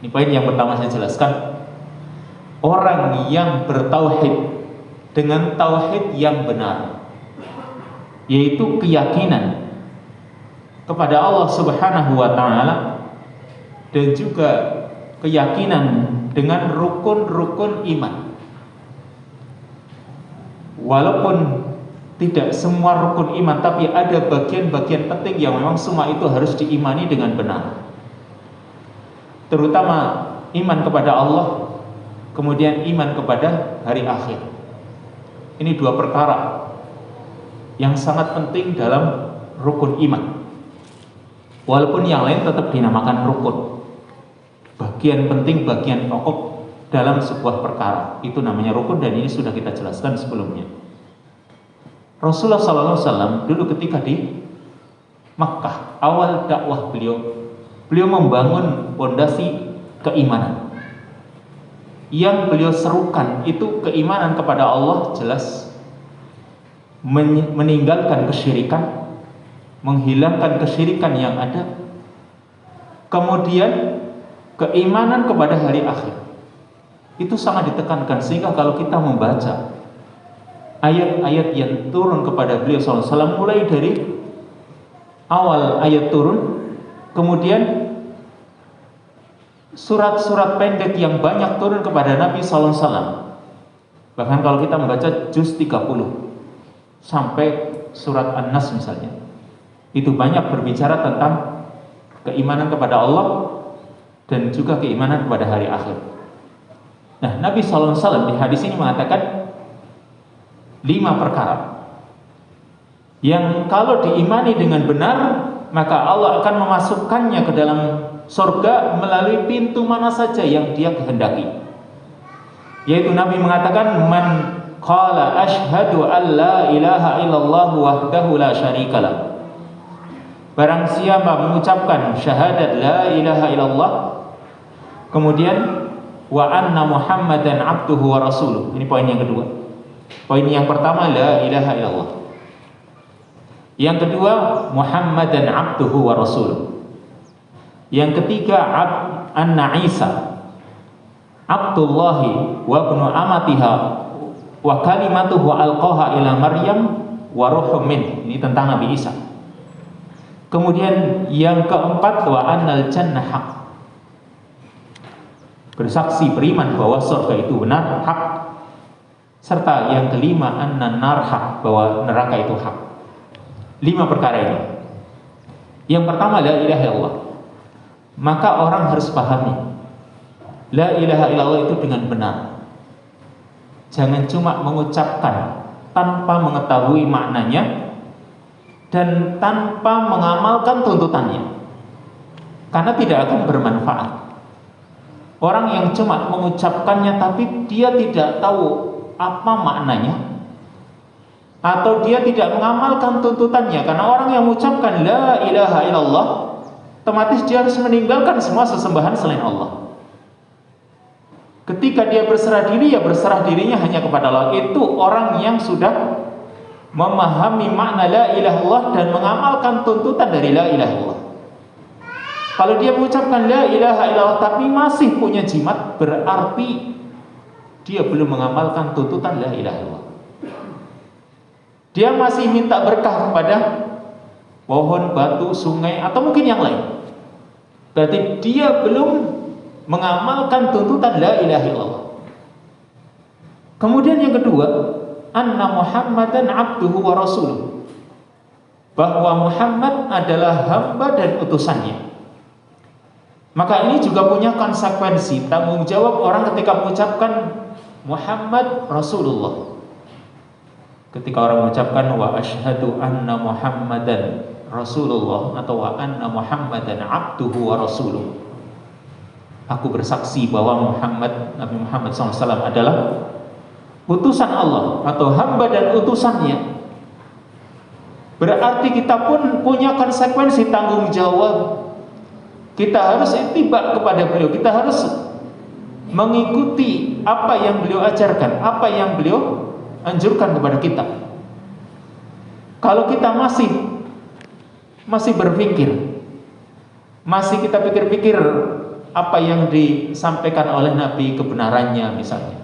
Ini poin yang pertama saya jelaskan. Orang yang bertauhid dengan tauhid yang benar, yaitu keyakinan kepada Allah Subhanahu wa taala dan juga keyakinan dengan rukun-rukun iman. Walaupun tidak semua rukun iman, tapi ada bagian-bagian penting yang memang semua itu harus diimani dengan benar. Terutama iman kepada Allah, kemudian iman kepada hari akhir. Ini dua perkara yang sangat penting dalam rukun iman. Walaupun yang lain tetap dinamakan rukun. Bagian penting, bagian pokok dalam sebuah perkara itu namanya rukun, dan ini sudah kita jelaskan sebelumnya. Rasulullah SAW dulu ketika di Makkah, awal dakwah beliau membangun fondasi keimanan. Yang beliau serukan itu keimanan kepada Allah, jelas, meninggalkan kesyirikan, menghilangkan kesyirikan yang ada, kemudian keimanan kepada hari akhir. Itu sangat ditekankan, sehingga kalau kita membaca ayat-ayat yang turun kepada beliau SAW, mulai dari awal ayat turun, kemudian surat-surat pendek yang banyak turun kepada Nabi SAW. Bahkan kalau kita membaca juz 30 sampai surat An-Nas misalnya, itu banyak berbicara tentang keimanan kepada Allah dan juga keimanan kepada hari akhir. Nah, Nabi SAW di hadis ini mengatakan 5 perkara yang kalau diimani dengan benar, maka Allah akan memasukkannya ke dalam surga melalui pintu mana saja yang Dia kehendaki. Yaitu Nabi mengatakan, man qala asyhadu an la ilaha illallah wahdahu la syarikalah. Barang siapa mengucapkan syahadat la ilaha illallah, kemudian wa anna muhammadan abduhu wa rasuluh. Ini poin yang kedua. Poin yang pertama la ilaha illallah. Yang kedua muhammadan abduhu wa rasuluh. Yang ketiga anna Isa Abdullahi wa ibnu amatiha wa kalimatuhu alqaha ila Maryam wa ruhum min. Ini tentang Nabi Isa. Kemudian yang keempat wa annal jannah haq. Bersaksi, beriman bahwa surga itu benar, hak. Serta yang kelima annan nar haq, bahwa neraka itu hak. 5 perkara ini. Yang pertama la ilaha illallah. Maka orang harus pahami la ilaha illallah itu dengan benar. Jangan cuma mengucapkan tanpa mengetahui maknanya dan tanpa mengamalkan tuntutannya, karena tidak akan bermanfaat. Orang yang cuma mengucapkannya tapi dia tidak tahu apa maknanya, atau dia tidak mengamalkan tuntutannya, karena orang yang mengucapkan la ilaha illallah otomatis dia harus meninggalkan semua sesembahan selain Allah. Ketika dia berserah diri, ya berserah dirinya hanya kepada Allah. Itu orang yang sudah memahami makna la ilaha illallah dan mengamalkan tuntutan dari la ilaha illallah. Kalau dia mengucapkan la ilaha illallah tapi masih punya jimat, berarti dia belum mengamalkan tuntutan la ilaha illallah. Dia masih minta berkah kepada pohon, batu, sungai, atau mungkin yang lain. Berarti dia belum mengamalkan tuntutan la ilaha illallah. Kemudian yang kedua, anna Muhammadan abduhu wa rasuluh. Bahwa Muhammad adalah hamba dan utusannya. Maka ini juga punya konsekuensi, tanggung jawab orang ketika mengucapkan Muhammad Rasulullah. Ketika orang mengucapkan wa asyhadu anna Muhammadan Rasulullah atau wa anna Muhammadan abduhu wa rasuluh, aku bersaksi bahwa Nabi Muhammad SAW adalah utusan Allah atau hamba dan utusannya. Berarti kita pun punya konsekuensi, tanggung jawab. Kita harus ittiba kepada beliau. Kita harus mengikuti apa yang beliau ajarkan, apa yang beliau anjurkan kepada kita. Kalau kita masih berpikir, masih kita pikir-pikir apa yang disampaikan oleh Nabi kebenarannya misalnya,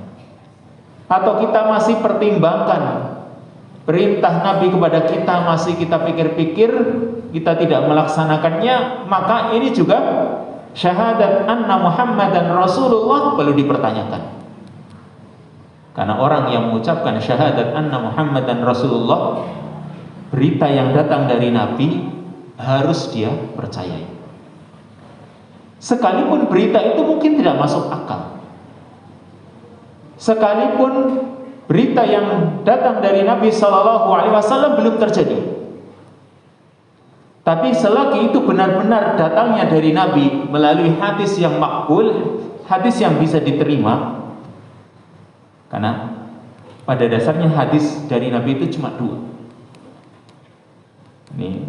atau kita masih pertimbangkan perintah Nabi kepada kita, masih kita pikir-pikir, kita tidak melaksanakannya, maka ini juga syahadat anna Muhammadan Rasulullah perlu dipertanyakan. Karena orang yang mengucapkan syahadat anna Muhammadan Rasulullah, berita yang datang dari Nabi harus dia percayai. Sekalipun berita itu mungkin tidak masuk akal, sekalipun berita yang datang dari Nabi SAW belum terjadi, tapi selagi itu benar-benar datangnya dari Nabi melalui hadis yang makbul, hadis yang bisa diterima. Karena pada dasarnya hadis dari Nabi itu cuma dua. Ini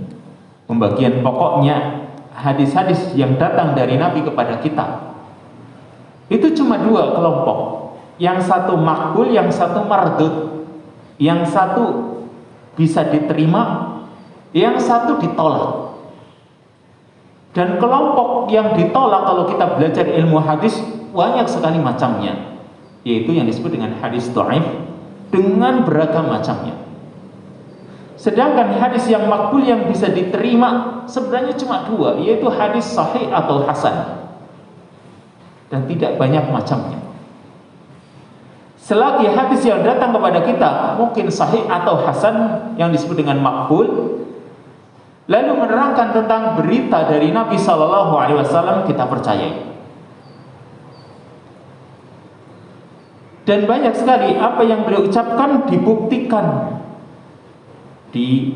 pembagian pokoknya hadis-hadis yang datang dari Nabi kepada kita itu cuma dua kelompok. Yang satu makbul, yang satu mardud. Yang satu bisa diterima, yang satu ditolak. Dan kelompok yang ditolak kalau kita belajar ilmu hadis banyak sekali macamnya, yaitu yang disebut dengan hadis dhaif dengan beragam macamnya. Sedangkan hadis yang makbul yang bisa diterima sebenarnya cuma dua, yaitu hadis sahih atau hasan, dan tidak banyak macamnya. Selagi hadis yang datang kepada kita mungkin sahih atau hasan yang disebut dengan makbul, lalu menerangkan tentang berita dari Nabi SAW, kita percayai. Dan banyak sekali apa yang beliau ucapkan dibuktikan di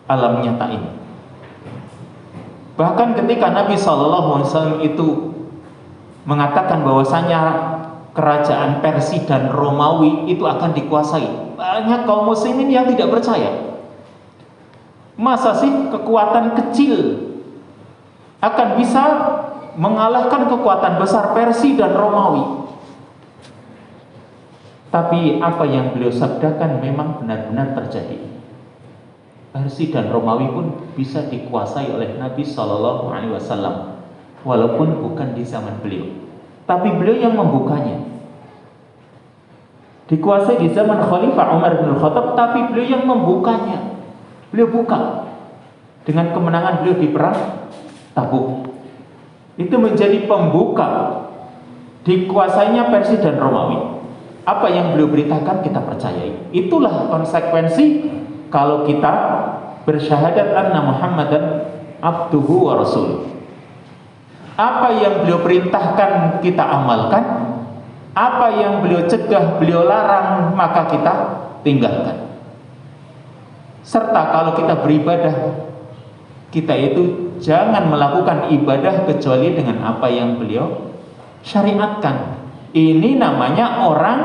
alam nyata ini. Bahkan ketika Nabi SAW itu mengatakan bahwasanya kerajaan Persia dan Romawi itu akan dikuasai, banyak kaum muslimin yang tidak percaya. Masa sih kekuatan kecil akan bisa mengalahkan kekuatan besar Persia dan Romawi? Tapi apa yang beliau sabdakan memang benar-benar terjadi. Persia dan Romawi pun bisa dikuasai oleh Nabi SAW, walaupun bukan di zaman beliau, tapi beliau yang membukanya. Dikuasai di zaman Khalifah Umar bin Khattab, tapi beliau yang membukanya. Beliau buka dengan kemenangan beliau di perang Tabuk. Itu menjadi pembuka dikuasainya Persia dan Romawi. Apa yang beliau beritakan kita percayai. Itulah konsekuensi kalau kita bersyahadat anna Muhammadan abduhu wa rasuluh. Apa yang beliau perintahkan kita amalkan, apa yang beliau cegah, beliau larang, maka kita tinggalkan. Serta kalau kita beribadah, kita itu jangan melakukan ibadah kecuali dengan apa yang beliau syariatkan. Ini namanya orang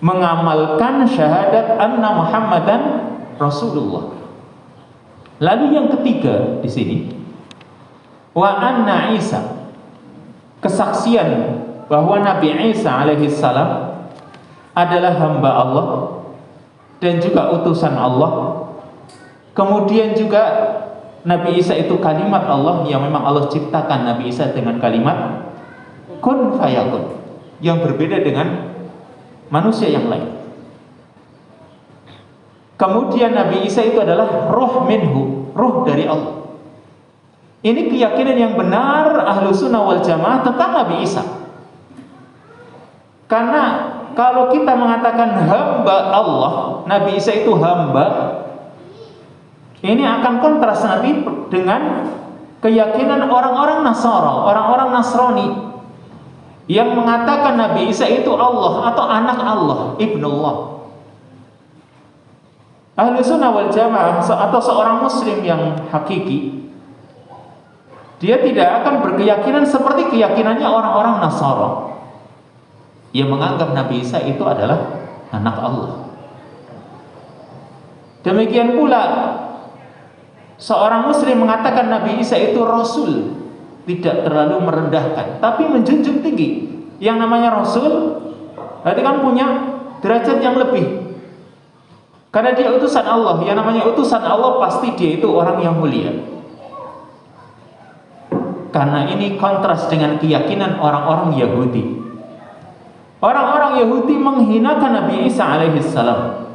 mengamalkan syahadat anna Muhammadan Rasulullah. Lalu yang ketiga di sini, wa anna Isa, kesaksian bahwa Nabi Isa alaihissalam adalah hamba Allah dan juga utusan Allah. Kemudian juga Nabi Isa itu kalimat Allah, yang memang Allah ciptakan Nabi Isa dengan kalimat kun fayakun, yang berbeda dengan manusia yang lain. Kemudian Nabi Isa itu adalah ruh minhu, ruh dari Allah. Ini keyakinan yang benar ahlu sunnah wal jamaah tentang Nabi Isa. Karena kalau kita mengatakan hamba Allah, Nabi Isa itu hamba, ini akan kontras nanti dengan keyakinan orang-orang Nasara, orang-orang Nasrani yang mengatakan Nabi Isa itu Allah atau anak Allah, ibnullah. Ahlu sunnah wal jamaah atau seorang muslim yang hakiki, dia tidak akan berkeyakinan seperti keyakinannya orang-orang Nasara yang menganggap Nabi Isa itu adalah anak Allah. Demikian pula seorang muslim mengatakan Nabi Isa itu Rasul, tidak terlalu merendahkan, tapi menjunjung tinggi. Yang namanya Rasul berarti kan punya derajat yang lebih, karena dia utusan Allah. Yang namanya utusan Allah pasti dia itu orang yang mulia. karena ini kontras dengan keyakinan orang-orang Yahudi. Orang-orang Yahudi menghinakan Nabi Isa alaihissalam.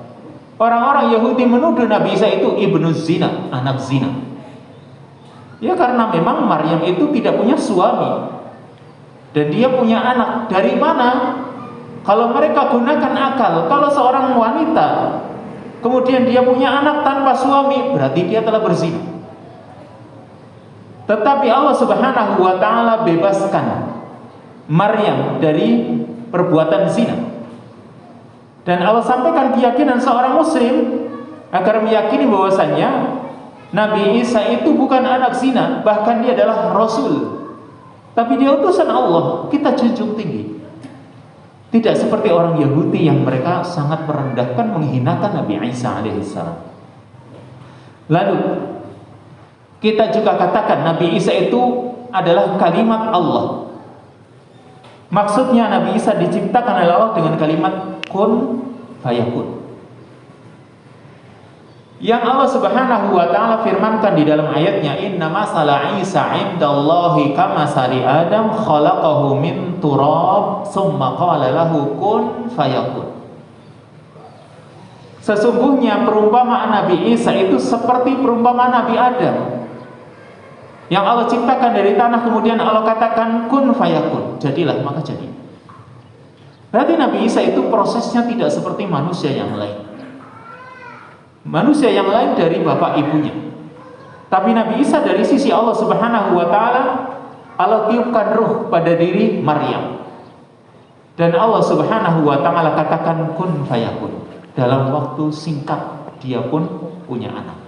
Orang-orang Yahudi menuduh Nabi Isa itu ibnu zina, anak zina. Ya karena memang Maryam itu tidak punya suami dan dia punya anak. Dari mana? Kalau mereka gunakan akal, kalau seorang wanita kemudian dia punya anak tanpa suami, berarti dia telah berzina. Tetapi Allah Subhanahu wa taala bebaskan Maryam dari perbuatan zina. Dan Allah sampaikan keyakinan seorang muslim agar meyakini bahwasannya Nabi Isa itu bukan anak zina, bahkan dia adalah rasul. Tapi dia utusan Allah, kita junjung tinggi. Tidak seperti orang Yahudi yang mereka sangat merendahkan, menghinakan Nabi Isa alaihissalam. Lalu kita juga katakan Nabi Isa itu adalah kalimat Allah. Maksudnya Nabi Isa diciptakan oleh Allah dengan kalimat kun fayakun. Yang Allah Subhanahu wa taala firmankan di dalam ayatnya, inna masala Isa indallahi kamasali Adam khalaqahu min turab tsumma qala lahu kun fayakun. Sesungguhnya perumpamaan Nabi Isa itu seperti perumpamaan Nabi Adam yang Allah ciptakan dari tanah, kemudian Allah katakan kun fayakun, jadilah maka jadi. Berarti Nabi Isa itu prosesnya tidak seperti manusia yang lain. Manusia yang lain dari bapak ibunya. Tapi Nabi Isa dari sisi Allah Subhanahu wa taala, Allah tiupkan ruh pada diri Maryam. Dan Allah Subhanahu wa taala katakan kun fayakun. Dalam waktu singkat dia pun punya anak.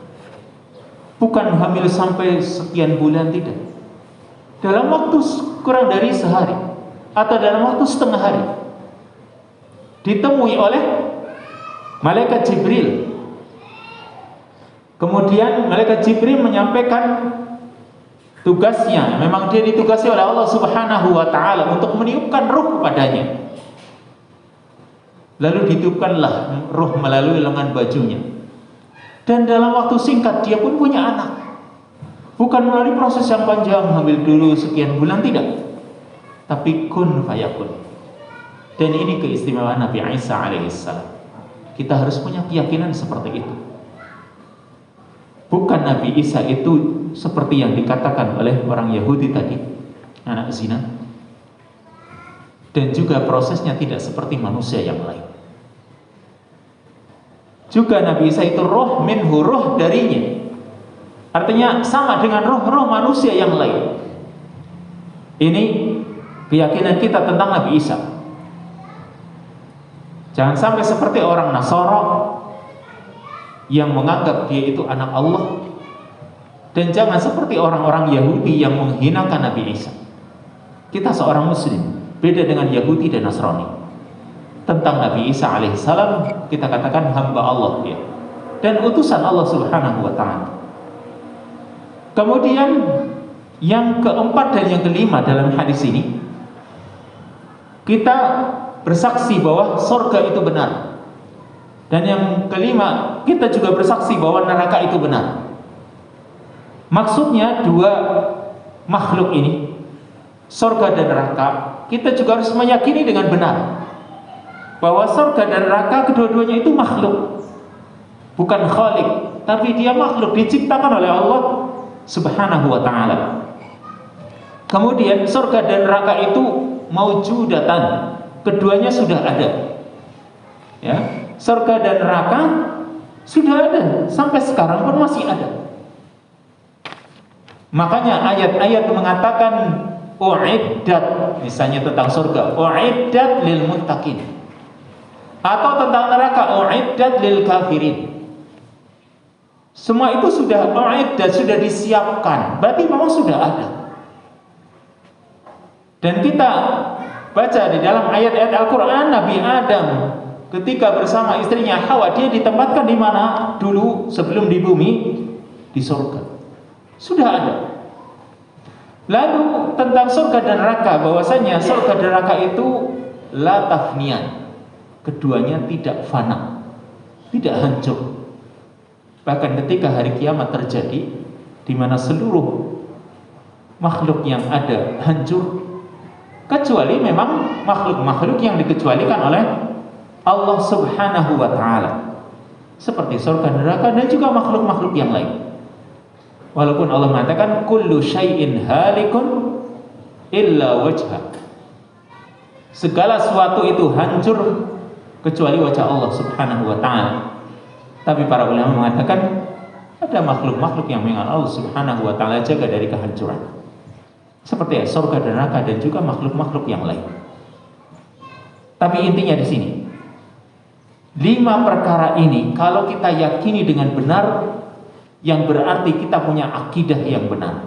Bukan hamil sampai sekian bulan, tidak. Dalam waktu kurang dari sehari atau dalam waktu setengah hari ditemui oleh malaikat Jibril. Kemudian malaikat Jibril menyampaikan tugasnya. Memang dia ditugasi oleh Allah Subhanahu wa taala untuk meniupkan ruh padanya. Lalu ditiupkanlah ruh melalui lengan bajunya. Dan dalam waktu singkat dia pun punya anak. Bukan melalui proses yang panjang, hamil dulu sekian bulan, tidak. Tapi kun fayakun. Dan ini keistimewaan Nabi Isa alaihissalam. Kita harus punya keyakinan seperti itu. Bukan Nabi Isa itu seperti yang dikatakan oleh orang Yahudi tadi, anak zina. Dan juga prosesnya tidak seperti manusia yang lain. Juga Nabi Isa itu roh minhu, roh darinya. Artinya sama dengan roh-roh manusia yang lain. Ini keyakinan kita tentang Nabi Isa. Jangan sampai seperti orang Nasara yang menganggap dia itu anak Allah, dan jangan seperti orang-orang Yahudi yang menghinakan Nabi Isa. Kita seorang muslim, beda dengan Yahudi dan Nasrani. Tentang Nabi Isa alaihissalam kita katakan hamba Allah dia, dan utusan Allah Subhanahu wa ta'ala. Kemudian yang keempat dan yang kelima dalam hadis ini, kita bersaksi bahwa surga itu benar. Dan yang kelima, kita juga bersaksi bahwa neraka itu benar. Maksudnya dua makhluk ini, surga dan neraka, kita juga harus meyakini dengan benar bahwa surga dan neraka kedua-duanya itu makhluk, bukan khalik, tapi dia makhluk diciptakan oleh Allah Subhanahu wa ta'ala. Kemudian surga dan neraka itu maujudatan, keduanya sudah ada. Ya, surga dan neraka sudah ada, sampai sekarang pun masih ada. Makanya ayat-ayat mengatakan u'iddat, misalnya tentang surga, u'iddat lil muttaqin. Atau tentang neraka, u'iddat lil kafirin. Semua itu sudah u'iddat, sudah disiapkan. Berarti memang sudah ada. Dan kita baca di dalam ayat-ayat Al-Quran, Nabi Adam ketika bersama istrinya Hawa, dia ditempatkan di mana dulu sebelum di bumi? Di surga. Sudah ada. Lalu tentang surga dan neraka, bahwasanya surga dan neraka itu la tafniyan. Keduanya tidak fana, tidak hancur. Bahkan ketika hari kiamat terjadi, di mana seluruh makhluk yang ada hancur, kecuali memang makhluk-makhluk yang dikecualikan oleh Allah Subhanahu wa ta'ala, seperti surga, neraka, dan juga makhluk-makhluk yang lain. Walaupun Allah mengatakan kullu syai'in halikun illa wajha, segala sesuatu itu hancur kecuali wajah Allah Subhanahu wa ta'ala. Tapi para ulama mengatakan ada makhluk-makhluk yang memang Allah Subhanahu wa ta'ala jaga dari kehancuran, seperti surga dan neraka dan juga makhluk-makhluk yang lain. Tapi intinya di sini, 5 perkara ini kalau kita yakini dengan benar, yang berarti kita punya akidah yang benar.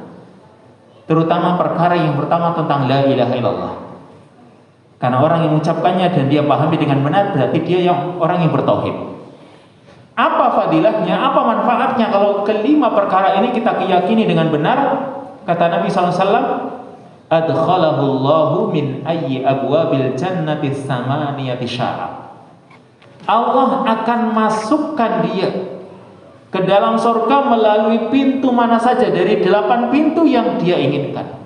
Terutama perkara yang pertama tentang la ilaha illallah. Karena orang yang mengucapkannya dan dia pahami dengan benar, berarti dia orang yang bertauhid. Apa fadilahnya, apa manfaatnya kalau kelima perkara ini kita yakini dengan benar? Kata Nabi SAW, adkhalahu Allahu min ayyi abwabil jannati tsamaniyati sya'a. Allah akan masukkan dia ke dalam surga melalui pintu mana saja dari 8 pintu yang dia inginkan.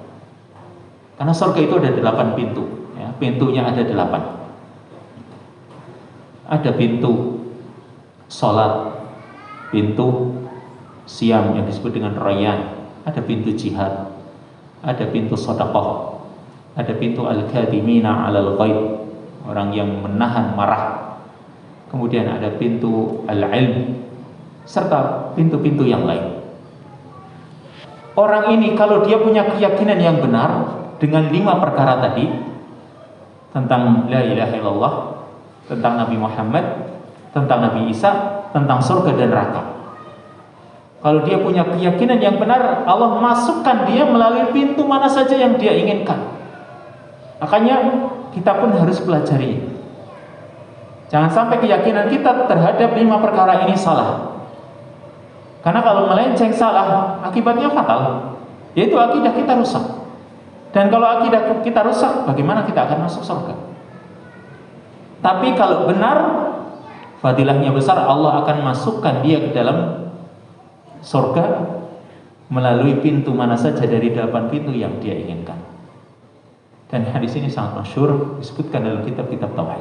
Karena surga itu ada 8 pintu, ya, pintunya ada 8. Ada pintu salat, pintu siam yang disebut dengan rayyan, ada pintu jihad, ada pintu sedekah, ada pintu al-kadhimina 'alal ghaib, orang yang menahan marah. Kemudian ada pintu al-ilm, serta pintu-pintu yang lain. Orang ini kalau dia punya keyakinan yang benar dengan 5 perkara tadi, tentang la ilaha illallah, tentang Nabi Muhammad, tentang Nabi Isa, tentang surga dan neraka, kalau dia punya keyakinan yang benar, Allah masukkan dia melalui pintu mana saja yang dia inginkan. Makanya kita pun harus pelajari. Jangan sampai keyakinan kita terhadap 5 perkara ini salah. Karena kalau melenceng salah, akibatnya fatal, yaitu akidah kita rusak. Dan kalau akidah kita rusak, bagaimana kita akan masuk surga? Tapi kalau benar, fadilahnya besar, Allah akan masukkan dia ke dalam surga melalui pintu mana saja dari 8 pintu yang dia inginkan. Dan hadis ini sangat masyhur, disebutkan dalam kitab-kitab tauhid.